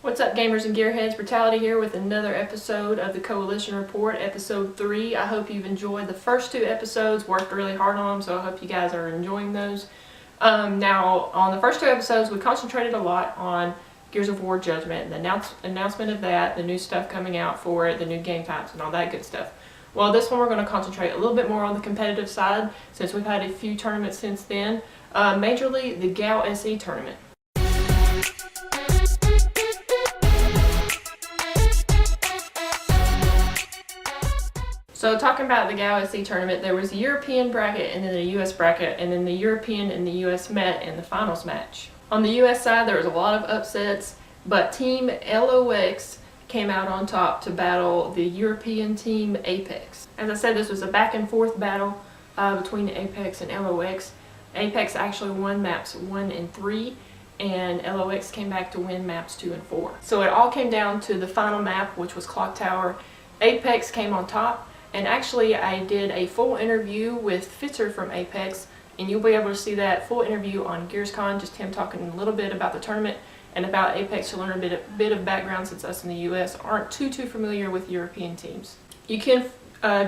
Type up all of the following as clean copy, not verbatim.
What's up, gamers and gearheads? Brittality here with another episode of the Coalition Report, episode 3. I hope you've enjoyed the first 2 episodes. Worked really hard on them, so I hope you guys are enjoying those. Now, on the first 2 episodes, we concentrated a lot on Gears of War Judgment, and the announcement of that, the new stuff coming out for it, the new game types, and all that good stuff. Well, this one we're going to concentrate a little bit more on the competitive side, since we've had a few tournaments since then. Majorly, the GOW SE Tournament. So talking about the GOW SE Tournament, there was the European bracket and then the US bracket, and then the European and the US met in the finals match. On the US side, there was a lot of upsets, but Team LOX came out on top to battle the European team Apex. As I said, this was a back and forth battle between Apex and LOX. Apex actually won maps 1 and 3, and LOX came back to win maps 2 and 4. So it all came down to the final map, which was Clock Tower. Apex came on top. And actually, I did a full interview with Fitzer from Apex, and you'll be able to see that full interview on GearsCon, just him talking a little bit about the tournament and about Apex to learn a bit of background, since us in the US aren't too familiar with European teams. You can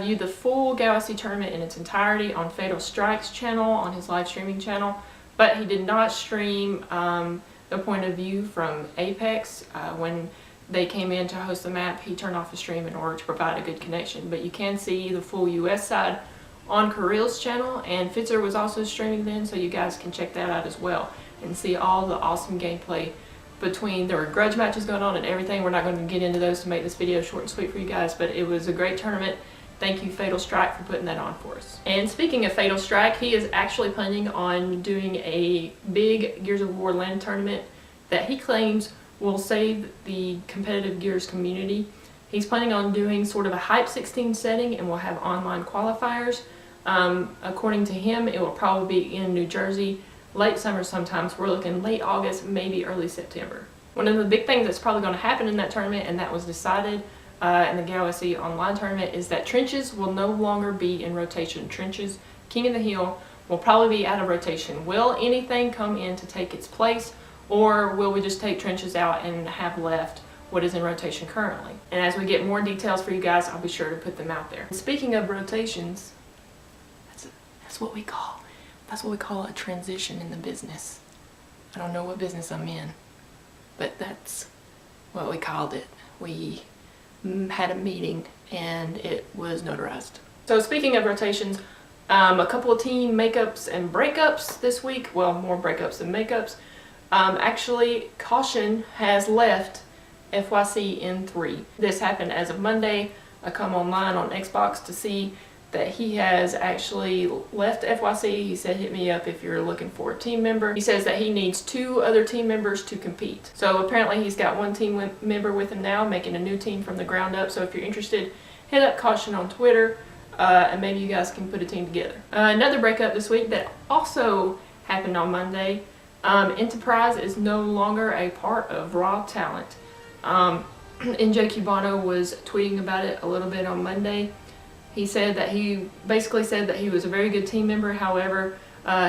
view the full GOW SE tournament in its entirety on FatalStryke's channel, on his live streaming channel, but he did not stream the point of view from Apex. When they came in to host the map, he turned off the stream in order to provide a good connection. But you can see the full US side on Kirill's channel, and Fitzer was also streaming then, so you guys can check that out as well and see all the awesome gameplay between. There were grudge matches going on and everything. We're not going to get into those to make this video short and sweet for you guys, but it was a great tournament. Thank you, FatalStryke, for putting that on for us. And speaking of FatalStryke, he is actually planning on doing a big Gears of War LAN tournament that he claims will save the competitive Gears community. He's planning on doing sort of a Hype 16 setting, and will have online qualifiers. According to him, it will probably be in New Jersey, late summer sometimes. We're looking late August, maybe early September. One of the big things that's probably going to happen in that tournament, and that was decided in the GOW SE online tournament, is that Trenches will no longer be in rotation. Trenches, King of the Hill, will probably be out of rotation. Will anything come in to take its place, or will we just take Trenches out and have left what is in rotation currently? And as we get more details for you guys, I'll be sure to put them out there. And speaking of rotations, that's what we call a transition in the business. I don't know what business I'm in, but that's what we called it. We had a meeting and it was notarized. So speaking of rotations, a couple of team makeups and breakups this week. Well, more breakups than makeups. Actually, Caution has left FYC in 3. This happened as of Monday. I come online on Xbox to see that he has actually left FYC. He said, hit me up if you're looking for a team member. He says that he needs 2 other team members to compete. So apparently he's got 1 team member with him now, making a new team from the ground up. So if you're interested, hit up Caution on Twitter, and maybe you guys can put a team together. Another breakup this week that also happened on Monday. Enterprise is no longer a part of Raw Talent. NJ Cubano was tweeting about it a little bit on Monday. He said that he basically said that he was a very good team member. However,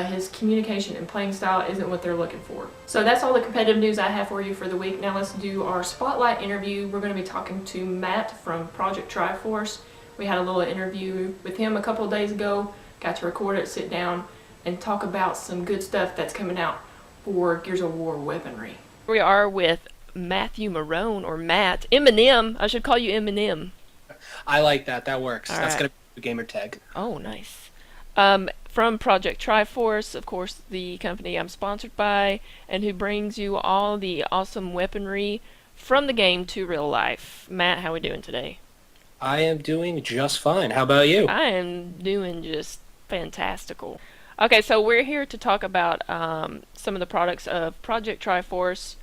his communication and playing style isn't what they're looking for. So that's all the competitive news I have for you for the week. Now let's do our spotlight interview. We're going to be talking to Matt from Project Triforce. We had a little interview with him a couple of days ago. Got to record it, sit down, and talk about some good stuff that's coming out for Gears of War weaponry. We are with Matthew Marone, or Matt. Eminem. I should call you Eminem. I like that. That works. All That's right. going to be a gamer tag. Oh, nice. From Project Triforce, of course, the company I'm sponsored by, and who brings you all the awesome weaponry from the game to real life. Matt, how are we doing today? I am doing just fine. How about you? I am doing just fantastical. Okay, so we're here to talk about some of the products of Project Triforce.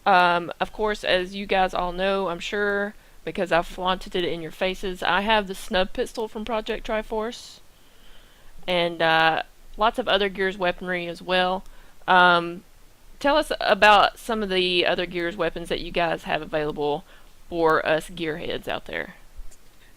Of course, as you guys all know, I'm sure, because I've flaunted it in your faces, I have the snub pistol from Project Triforce, and lots of other Gears weaponry as well. Tell us about some of the other Gears weapons that you guys have available for us gearheads out there.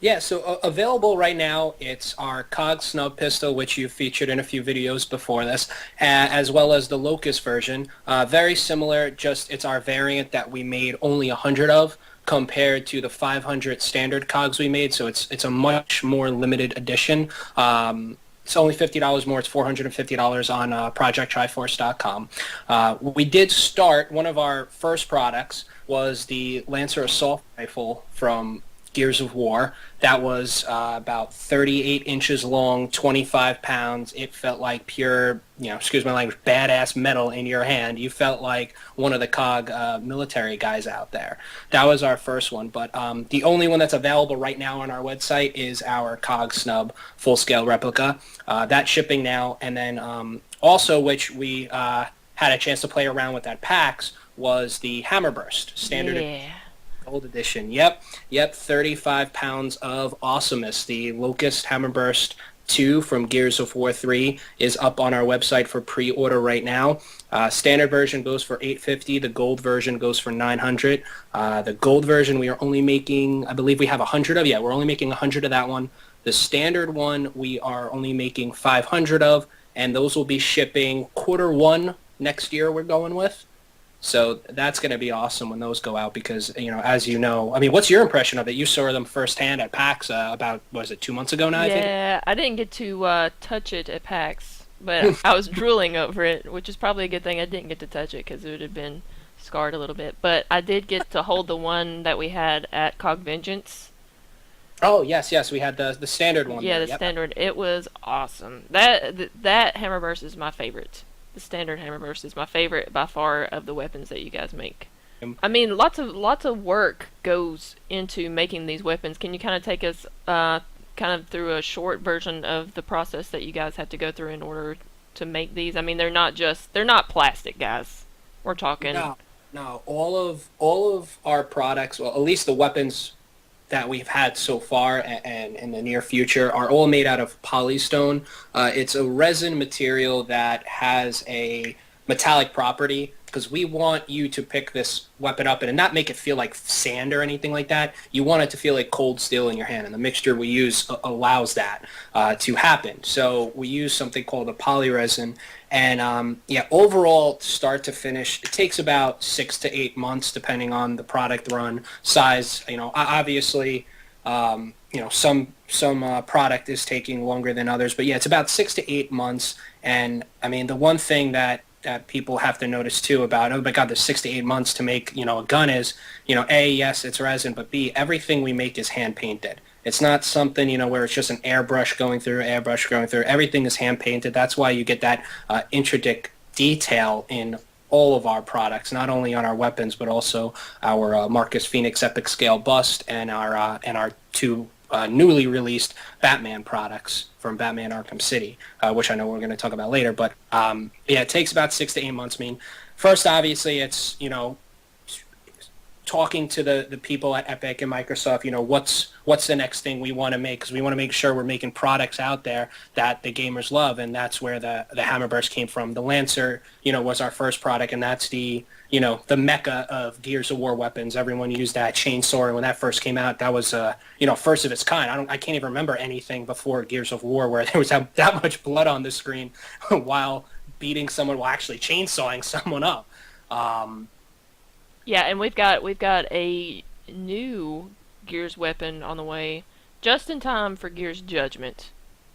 Yeah, so available right now, it's our COG snub pistol, which you've featured in a few videos before this, as well as the Locust version. Very similar, just it's our variant that we made only 100 of compared to the 500 standard COGs we made, so it's a much more limited edition. It's only $50 more. It's $450 on ProjectTriforce.com. We did start, one of our first products was the Lancer Assault Rifle from Gears of War. That was about 38 inches long, 25 pounds. It felt like pure, excuse my language, badass metal in your hand. You felt like one of the COG military guys out there. That was our first one, but the only one that's available right now on our website is our COG snub full-scale replica. That's shipping now, and then also, which we had a chance to play around with at PAX, was the Hammerburst standard. Yeah. Gold edition. Yep. 35 pounds of awesomeness. The Locust Hammerburst 2 from Gears of War 3 is up on our website for pre-order right now. Standard version goes for $850. The gold version goes for $900. The gold version we are only making, I believe we have 100 of. Yeah, we're only making 100 of that one. The standard one we are only making 500 of, and those will be shipping Q1 next year we're going with. So that's going to be awesome when those go out because, as you know, I mean, what's your impression of it? You saw them firsthand at PAX about, was it 2 months ago now, I think? Yeah, I didn't get to touch it at PAX, but I was drooling over it, which is probably a good thing I didn't get to touch it because it would have been scarred a little bit. But I did get to hold the one that we had at COG Vengeance. Oh, yes, we had the standard one. Yeah, there. the Yep. standard. It was awesome. That Hammerburst is my favorite. The standard Hammerburst is my favorite by far of the weapons that you guys make. I mean, lots of work goes into making these weapons. Can you kind of take us kind of through a short version of the process that you guys have to go through in order to make these? I mean, they're not plastic, guys. We're talking. No. All of our products, well, at least the weapons that we've had so far and in the near future are all made out of polystone. It's a resin material that has a metallic property because we want you to pick this weapon up and not make it feel like sand or anything like that. You want it to feel like cold steel in your hand, and the mixture we use allows that to happen. So we use something called a polyresin, and overall, start to finish, it takes about 6 to 8 months depending on the product run, size. Obviously, some product is taking longer than others, but yeah, it's about 6 to 8 months. And I mean, the one thing that people have to notice too about, oh my God, there's 6 to 8 months to make, a gun is, A, yes, it's resin, but B, everything we make is hand painted. It's not something, where it's just an airbrush going through. Everything is hand painted. That's why you get that intricate detail in all of our products, not only on our weapons, but also our Marcus Phoenix Epic Scale Bust and our two newly released Batman products from Batman Arkham City, which I know we're going to talk about later. But it takes about 6 to 8 months. I mean, first, obviously, it's, talking to the people at Epic and Microsoft, what's the next thing we want to make, because we want to make sure we're making products out there that the gamers love, and that's where the Hammerburst came from. The Lancer, was our first product, and that's the mecca of Gears of War weapons. Everyone used that chainsaw, and when that first came out, that was first of its kind. I can't even remember anything before Gears of War where there was that much blood on the screen while beating someone, while actually chainsawing someone up. Yeah, and we've got a new Gears weapon on the way, just in time for Gears Judgment,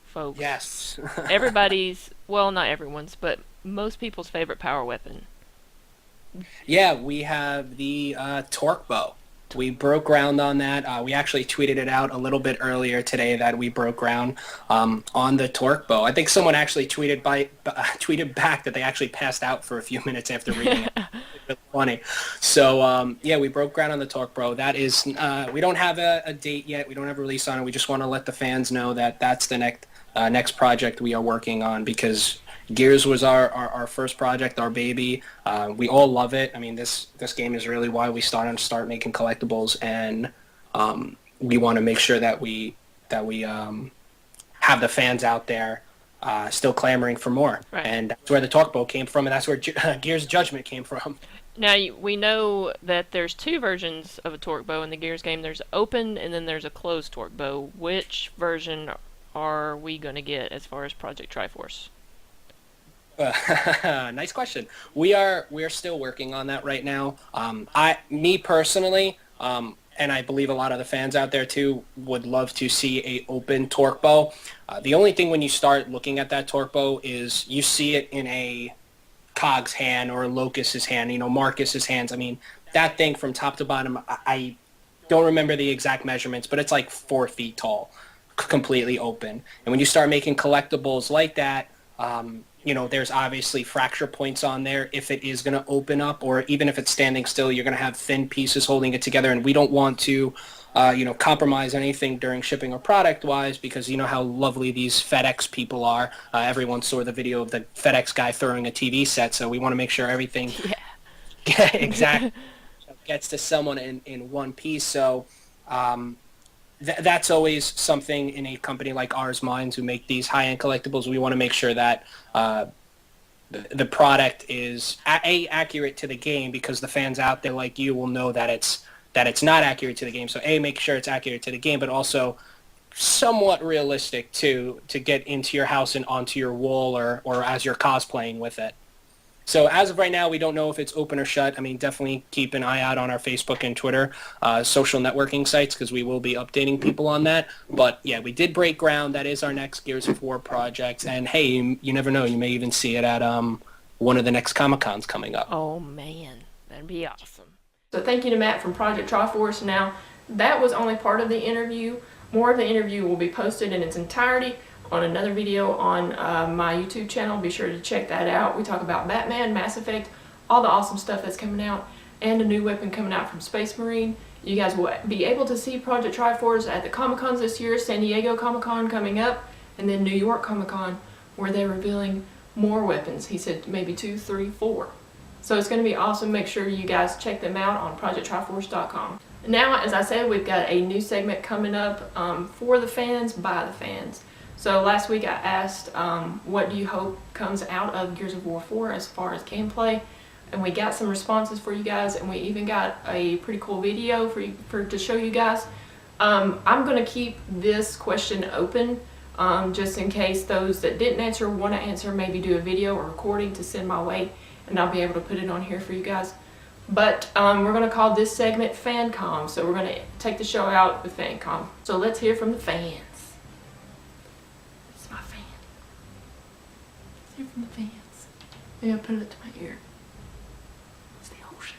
folks. Yes. Everybody's, well, not everyone's, but most people's favorite power weapon. Yeah, we have the torque bow. We broke ground on that. We actually tweeted it out a little bit earlier today that we broke ground on the torque bow. I think someone actually tweeted back that they actually passed out for a few minutes after reading it. It's funny. So we broke ground on the torque bow. That is, we don't have a date yet. We don't have a release on it. We just want to let the fans know that that's the next project we are working on, because Gears was our first project, our baby. We all love it. I mean, this game is really why we start making collectibles, and we want to make sure that we have the fans out there still clamoring for more. Right. And that's where the talk bow came from, and that's where Gears Judgment came from. Now we know that there's two versions of a torque bow in the Gears game. There's open and then there's a closed torque bow. Which version are we gonna get as far as Project Triforce? Nice question. We are still working on that right now. Me personally, and I believe a lot of the fans out there too, would love to see a open torque bow. The only thing when you start looking at that torque bow is you see it in a Cog's hand or Locust's hand, Marcus's hands. I mean, that thing from top to bottom, I don't remember the exact measurements, but it's like 4 feet tall, completely open. And when you start making collectibles like that, there's obviously fracture points on there if it is going to open up, or even if it's standing still, you're going to have thin pieces holding it together. And we don't want to, compromise anything during shipping or product-wise, because you know how lovely these FedEx people are. Everyone saw the video of the FedEx guy throwing a TV set, so we want to make sure everything exactly gets to someone in one piece. So that's always something in a company like ours, Minds, who make these high-end collectibles. We want to make sure that the product is accurate to the game, because the fans out there like you will know that it's not accurate to the game. So make sure it's accurate to the game, but also somewhat realistic to get into your house and onto your wall or as you're cosplaying with it. So as of right now, we don't know if it's open or shut. I mean, definitely keep an eye out on our Facebook and Twitter social networking sites, because we will be updating people on that. But yeah, we did break ground. That is our next Gears of War project. And hey, you never know. You may even see it at one of the next Comic-Cons coming up. Oh man, that'd be awesome. So thank you to Matt from Project Triforce. Now, that was only part of the interview. More of the interview will be posted in its entirety on another video on my YouTube channel. Be sure to check that out. We talk about Batman, Mass Effect, all the awesome stuff that's coming out, and a new weapon coming out from Space Marine. You guys will be able to see Project Triforce at the Comic-Cons this year, San Diego Comic-Con coming up, and then New York Comic-Con, where they're revealing more weapons. He said maybe 2, 3, 4. So it's going to be awesome. Make sure you guys check them out on ProjectTriforce.com. Now, as I said, we've got a new segment coming up for the fans, by the fans. So last week I asked, what do you hope comes out of Gears of War 4 as far as gameplay? And we got some responses for you guys, and we even got a pretty cool video to show you guys. I'm going to keep this question open, just in case those that didn't answer want to answer, maybe do a video or recording to send my way, and I'll be able to put it on here for you guys. But we're going to call this segment FanCom, so we're going to take the show out with FanCom. So let's hear from the fans. It's my fan. Let's hear from the fans. Maybe I'll put it to my ear. It's the ocean.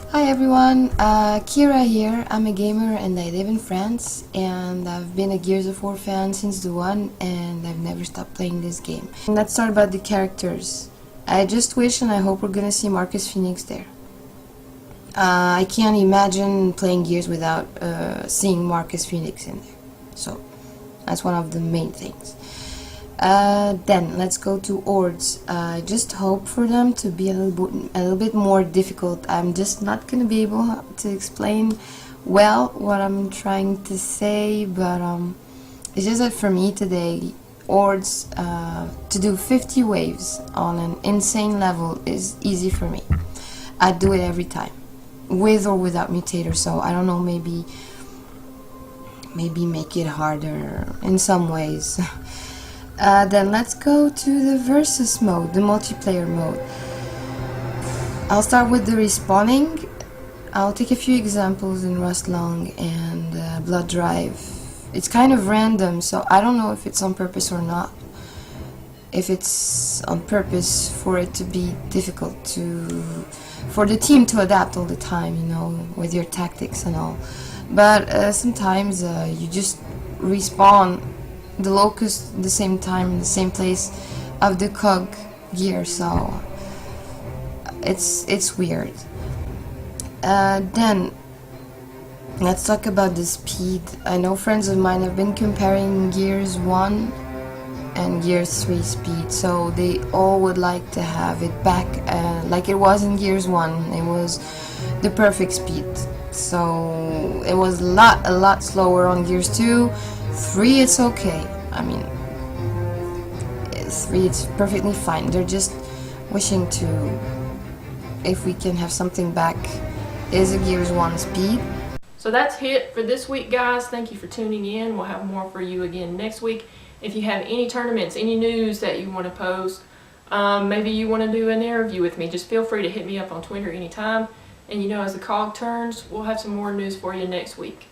Hi everyone, Kira here. I'm a gamer and I live in France, and I've been a Gears of War fan since the 1, and I've never stopped playing this game. And let's start about the characters. I just wish and I hope we're gonna see Marcus Phoenix there. I can't imagine playing Gears without seeing Marcus Phoenix in there. So that's one of the main things. Then let's go to Hordes. I just hope for them to be a little bit more difficult. I'm just not gonna be able to explain well what I'm trying to say, but it's just that for me today, Hordes to do 50 waves on an insane level is easy for me. I do it every time, with or without mutator. So I don't know, maybe make it harder in some ways. Then let's go to the versus mode, the multiplayer mode. I'll start with the respawning. I'll take a few examples in Rust Long and Blood Drive. It's kind of random, so I don't know if it's on purpose or not. If it's on purpose for it to be difficult for the team to adapt all the time, you know, with your tactics and all. But sometimes you just respawn the Locust the same time in the same place of the COG gear, so it's weird. Then let's talk about the speed. I know friends of mine have been comparing Gears 1 and Gears 3 speed, so they all would like to have it back like it was in Gears 1. It was the perfect speed. So it was a lot slower on Gears 2. 3 it's okay. I mean, 3 it's perfectly fine. They're just wishing to, if we can have something back, is a Gears 1 speed. So that's it for this week, guys. Thank you for tuning in. We'll have more for you again next week. If you have any tournaments, any news that you want to post, maybe you want to do an interview with me, just feel free to hit me up on Twitter anytime. And you know, as the cog turns, we'll have some more news for you next week.